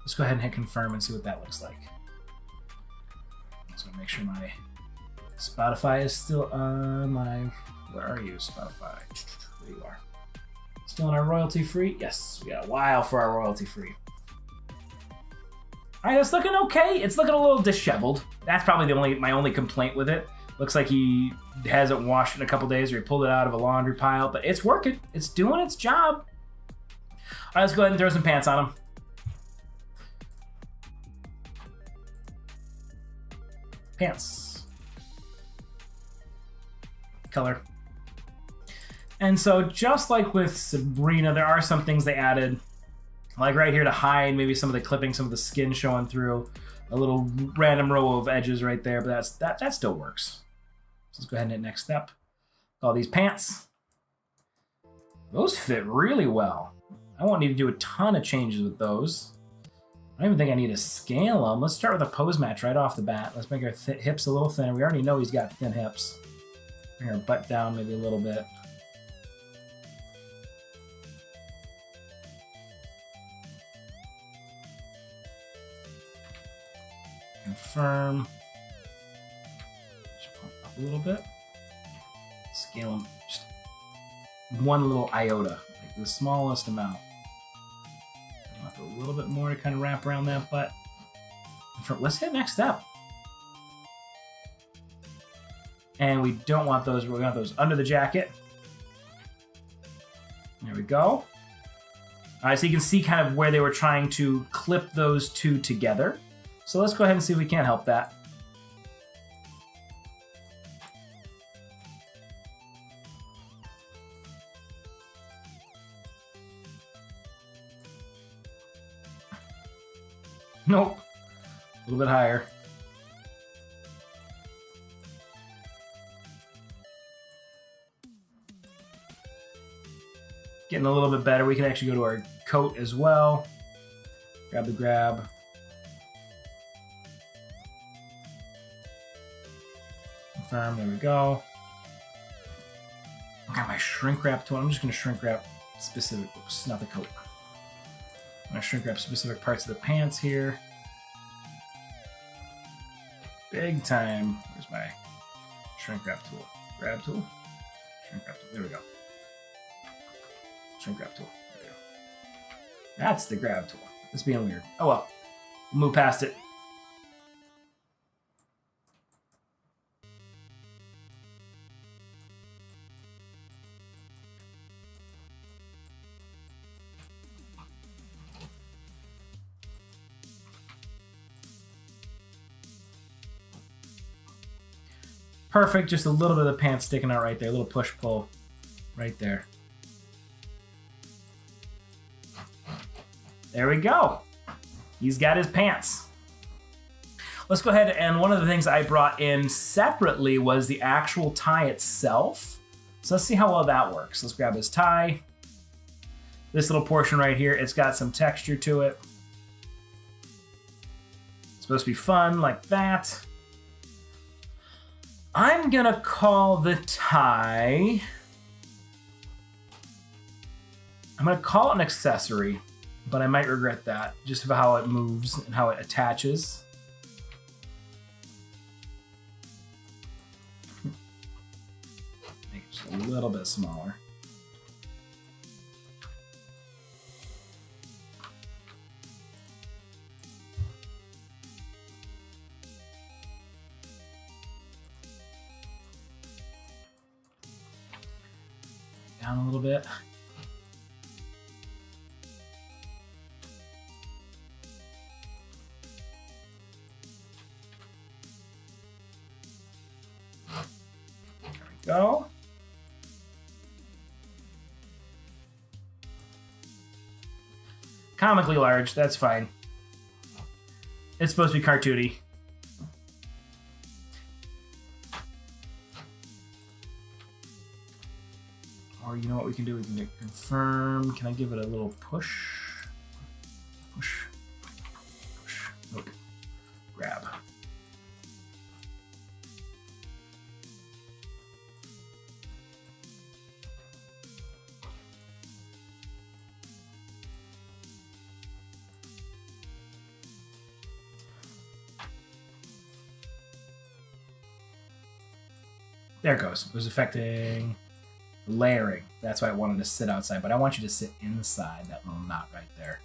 Let's go ahead and hit confirm and see what that looks like. So make sure my Spotify is still on my, where are you, Spotify? There you are. Still on our royalty free? Yes, we got a while for our royalty free. All right, it's looking okay. It's looking a little disheveled. That's probably my only complaint with it. Looks like he hasn't washed it in a couple days, or he pulled it out of a laundry pile, but it's working. It's doing its job. All right, let's go ahead and throw some pants on him. Pants. Color. And so just like with Sabrina, there are some things they added, like right here to hide maybe some of the clipping, some of the skin showing through, a little random row of edges right there, but that still works. So let's go ahead and hit next step. All these pants. Those fit really well. I won't need to do a ton of changes with those. I don't even think I need to scale them. Let's start with a pose match right off the bat. Let's make our hips a little thinner. We already know he's got thin hips. Bring our butt down maybe a little bit. Confirm. Just pump up a little bit. Scale them just one little iota, like the smallest amount. A little bit more to kind of wrap around that butt. Let's hit next step. And we don't want those, we want those under the jacket. There we go. All right, so you can see kind of where they were trying to clip those two together. So let's go ahead and see if we can't help that. Nope. A little bit higher. Getting a little bit better. We can actually go to our coat as well. Grab the grab. Confirm. There we go. I got my shrink wrap tool. I'm just going to shrink wrap specific. Oops, not the coat. I'm going to shrink wrap specific parts of the pants here. Big time. Where's my shrink wrap tool? Grab tool? Shrink wrap tool. There we go. Shrink wrap tool. There we go. That's the grab tool. It's being weird. Oh well. We'll move past it. Perfect, just a little bit of the pants sticking out right there, a little push-pull right there. There we go. He's got his pants. Let's go ahead, and one of the things I brought in separately was the actual tie itself. So let's see how well that works. Let's grab his tie. This little portion right here, it's got some texture to it. It's supposed to be fun, like that. I'm gonna call the tie, I'm gonna call it an accessory, but I might regret that, just for how it moves and how it attaches. Make it just a little bit smaller. Down a little bit. There we go. Comically large, that's fine. It's supposed to be cartoony. Or you know what we can do? We can confirm. Can I give it a little push? Push. Push. Nope. Grab. There it goes. It was affecting layering. That's why I wanted to sit outside, but I want you to sit inside that little knot right there.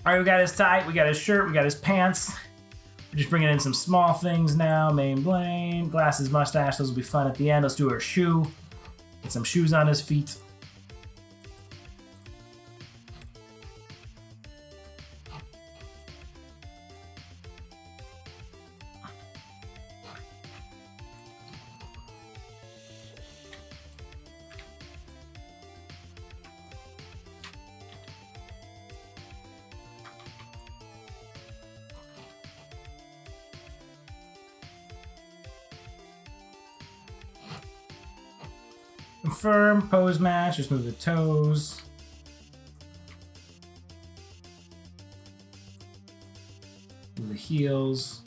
All right, we got his tie, we got his shirt, we got his pants. We're just bringing in some small things now. Main blade, glasses, mustache. Those will be fun at the end. Let's do our shoe. Get some shoes on his feet. Confirm, pose match, just move the toes. Move the heels.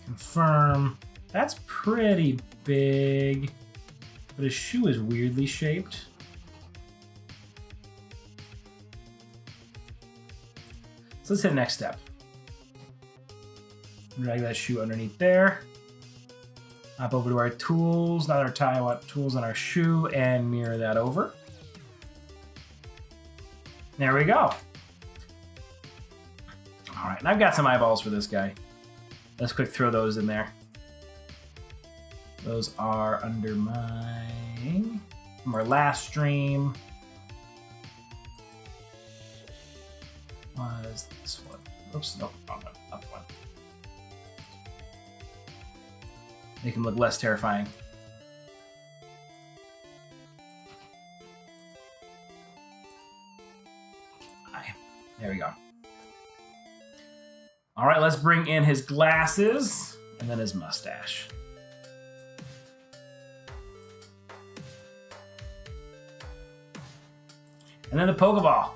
Confirm. That's pretty big, but his shoe is weirdly shaped. So let's hit next step. Drag that shoe underneath there. Hop over to our tools, not our tie, I want tools on our shoe, and mirror that over. There we go. All right, and I've got some eyeballs for this guy. Let's quick throw those in there. Those are under from our last stream. Was this one? Oops, nope, wrong one. Up one. Make him look less terrifying. There we go. All right, let's bring in his glasses and then his mustache. And then the Pokeball.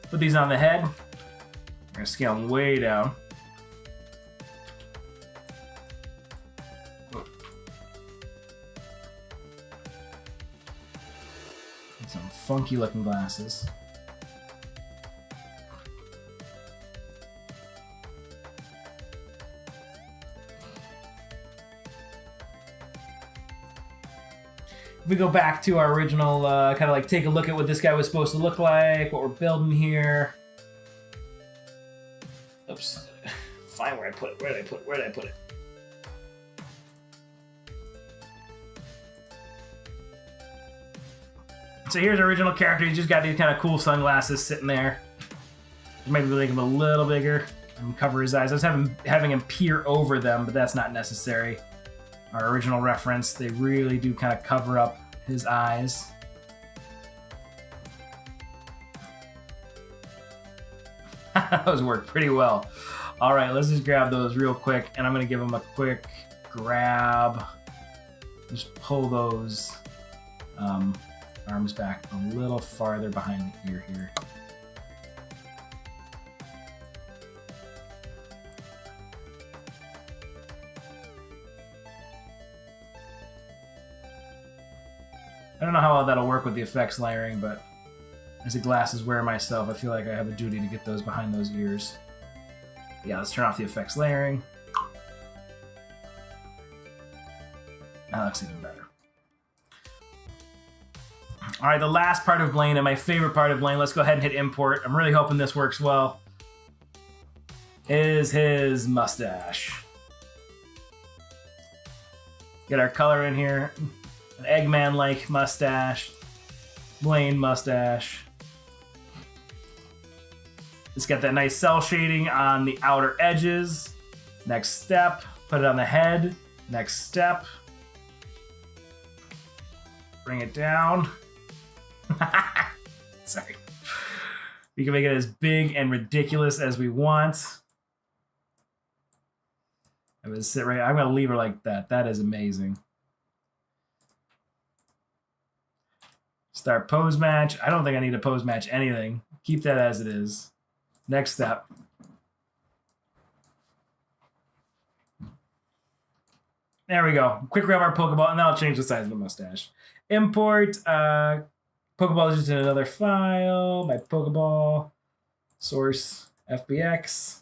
Put these on the head. We're gonna scale them way down. And some funky looking glasses. If we go back to our original, kind of like take a look at what this guy was supposed to look like, what we're building here. Oops. Find where I put it. Where did I put it? Where did I put it? So here's our original character. He's just got these kind of cool sunglasses sitting there. Maybe make him a little bigger and cover his eyes. I was having him peer over them, but that's not necessary. Our original reference, they really do kind of cover up his eyes. Those work pretty well. All right, let's just grab those real quick, and I'm gonna give him a quick grab. Just pull those arms back a little farther behind the ear here. I don't know how well that'll work with the effects layering, but as a glasses wearer myself, I feel like I have a duty to get those behind those ears. Yeah, let's turn off the effects layering. That looks even better. All right, the last part of Blaine, and my favorite part of Blaine, let's go ahead and hit import. I'm really hoping this works well, is his mustache. Get our color in here. An Eggman-like mustache. Blaine mustache. It's got that nice cell shading on the outer edges. Next step, put it on the head. Next step. Bring it down. Sorry. We can make it as big and ridiculous as we want. I'm gonna sit right. I'm gonna leave her like that. That is amazing. Start pose match. I don't think I need to pose match anything. Keep that as it is. Next step. There we go. Quick grab our Pokeball, and then I'll change the size of the mustache. Import. Pokeball is just in another file. My Pokeball. Source. FBX.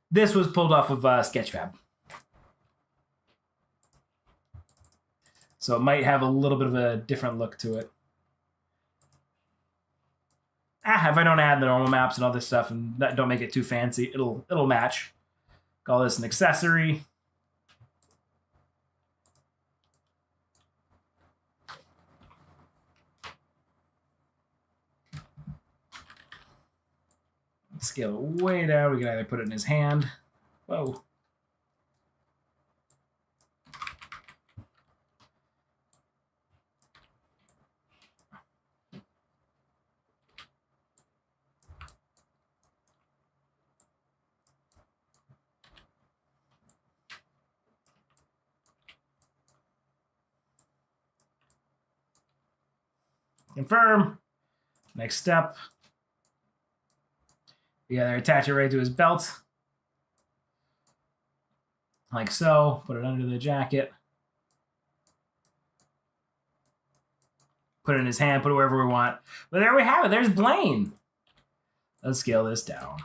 This was pulled off of Sketchfab. So it might have a little bit of a different look to it. If I don't add the normal maps and all this stuff and don't make it too fancy, it'll match. Call this an accessory. Scale it way down. We can either put it in his hand. Whoa. Confirm. Next step. You gotta attach it right to his belt. Like so. Put it under the jacket. Put it in his hand. Put it wherever we want. But there we have it. There's Blaine. Let's scale this down.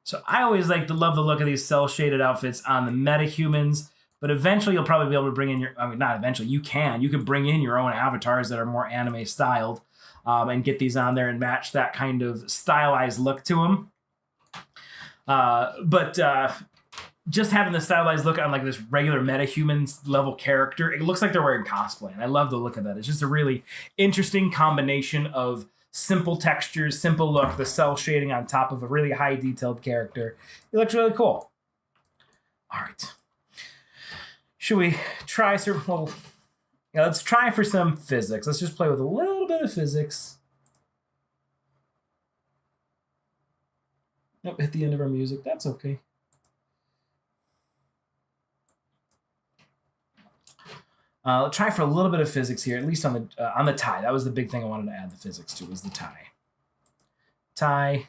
So I always like to love the look of these cel-shaded outfits on the meta-humans, but eventually you'll probably be able to bring in your, I mean, not eventually, you can bring in your own avatars that are more anime styled and get these on there and match that kind of stylized look to them. But just having the stylized look on like this regular meta-humans level character, it looks like they're wearing cosplay, and I love the look of that. It's just a really interesting combination of simple textures, simple look, the cell shading on top of a really high detailed character. It looks really cool. All right. Should we try some, well, yeah, let's try for some physics. Let's just play with a little bit of physics. Nope, hit the end of our music. That's okay. Let's try for a little bit of physics here, at least on the tie. That was the big thing I wanted to add the physics to, was the tie. Tie,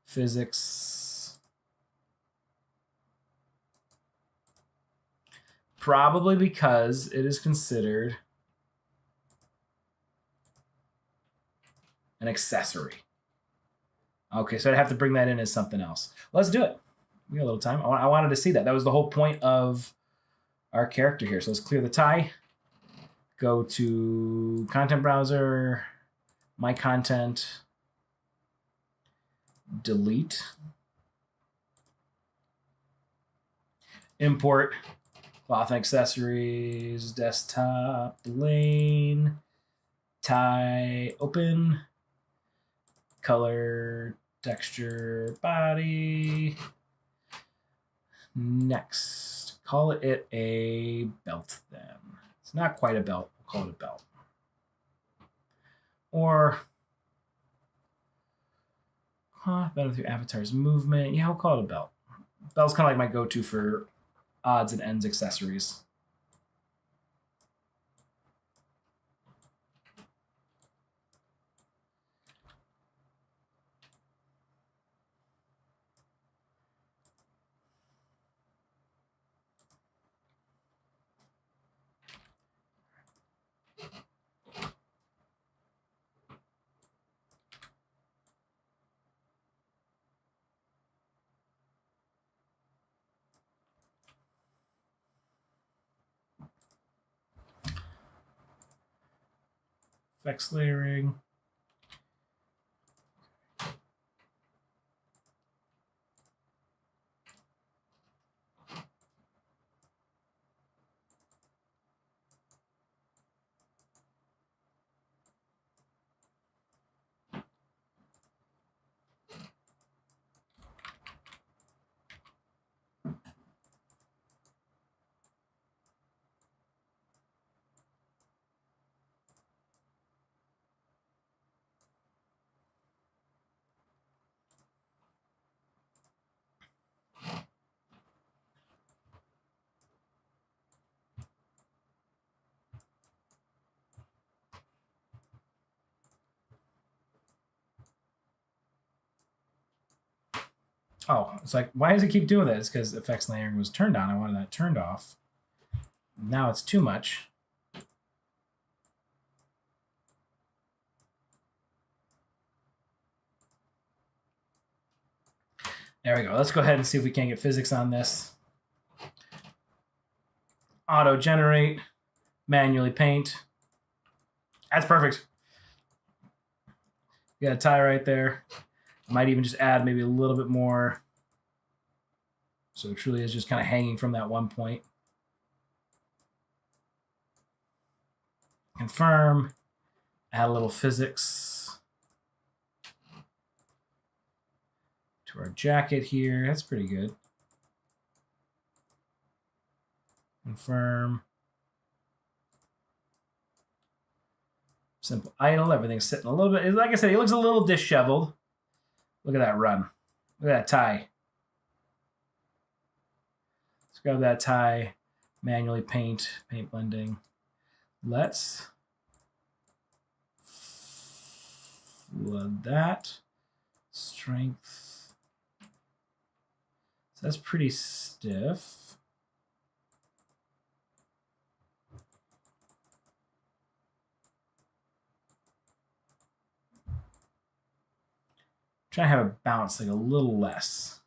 physics. Probably because it is considered an accessory. Okay, so I'd have to bring that in as something else. Let's do it. We got a little time. I wanted to see that. That was the whole point of our character here. So let's clear the tie. Go to content browser, my content, delete, import cloth and accessories, desktop, Blaine, tie, open, color, texture, body. Next, call it a belt then. It's not quite a belt, we'll call it a belt. Or better through avatar's movement. Yeah, we'll call it a belt. Belt's kind of like my go-to for odds and ends accessories. Effects layering. Oh, it's like, why does it keep doing that? It's because effects layering was turned on. I wanted that turned off. Now it's too much. There we go. Let's go ahead and see if we can get physics on this. Auto generate, manually paint. That's perfect. We got a tie right there. I might even just add maybe a little bit more. So it truly is just kind of hanging from that one point. Confirm. Add a little physics to our jacket here. That's pretty good. Confirm. Simple idle. Everything's sitting a little bit. Like I said, he looks a little disheveled. Look at that run. Look at that tie. Let's grab that tie. Manually paint. Paint blending. Let's flood that. Strength. So that's pretty stiff. Try to have a bounce like a little less.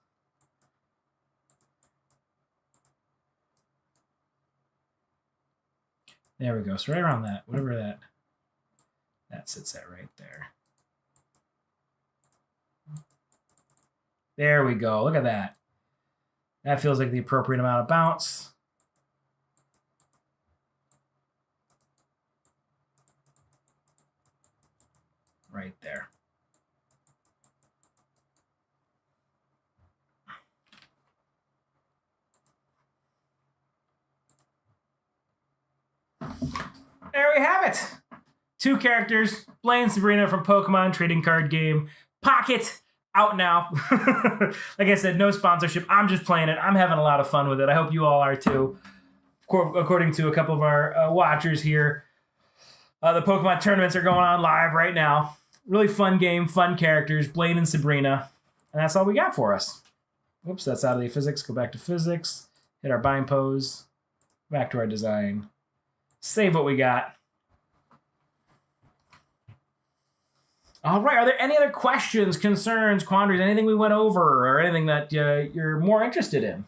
There we go. So right around that, whatever that sits at right there. There we go. Look at that. That feels like the appropriate amount of bounce. Right there. There we have it. 2 characters, Blaine and Sabrina from Pokemon trading card game. Pocket, out now. Like I said, no sponsorship. I'm just playing it. I'm having a lot of fun with it. I hope you all are too. According to a couple of our watchers here, the Pokemon tournaments are going on live right now. Really fun game, fun characters, Blaine and Sabrina. And that's all we got for us. Whoops, that's out of the physics. Go back to physics. Hit our bind pose. Back to our design. Save what we got. All right. Are there any other questions, concerns, quandaries, anything we went over, or anything that you're more interested in?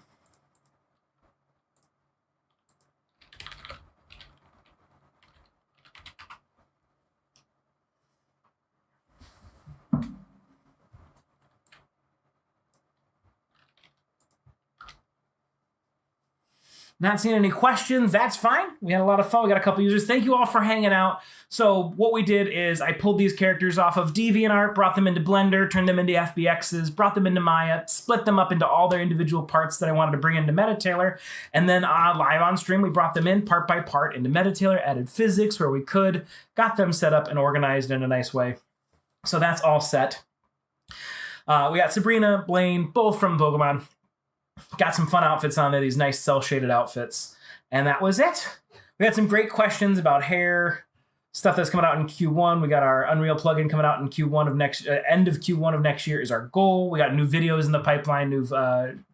Not seeing any questions. That's fine. We had a lot of fun. We got a couple users. Thank you all for hanging out. So what we did is I pulled these characters off of DeviantArt, brought them into Blender, turned them into FBXs, brought them into Maya, split them up into all their individual parts that I wanted to bring into MetaTailor. And then live on stream, we brought them in part by part into MetaTailor, added physics where we could, got them set up and organized in a nice way. So that's all set. We got Sabrina, Blaine, both from Pokemon. Got some fun outfits on there, these nice cel-shaded outfits. And that was it. We had some great questions about hair, stuff that's coming out in Q1. We got our Unreal plugin coming out in Q1 of end of Q1 of next year is our goal. We got new videos in the pipeline, new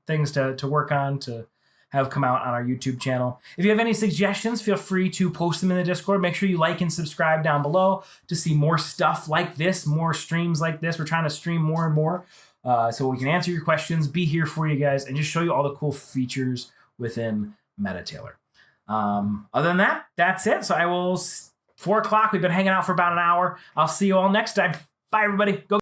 things to work on to have come out on our YouTube channel. If you have any suggestions, feel free to post them in the Discord. Make sure you like and subscribe down below to see more stuff like this, more streams like this. We're trying to stream more and more. So we can answer your questions, be here for you guys, and just show you all the cool features within MetaTailor. Other than that, that's it. So 4 o'clock. We've been hanging out for about an hour. I'll see you all next time. Bye, everybody. Go.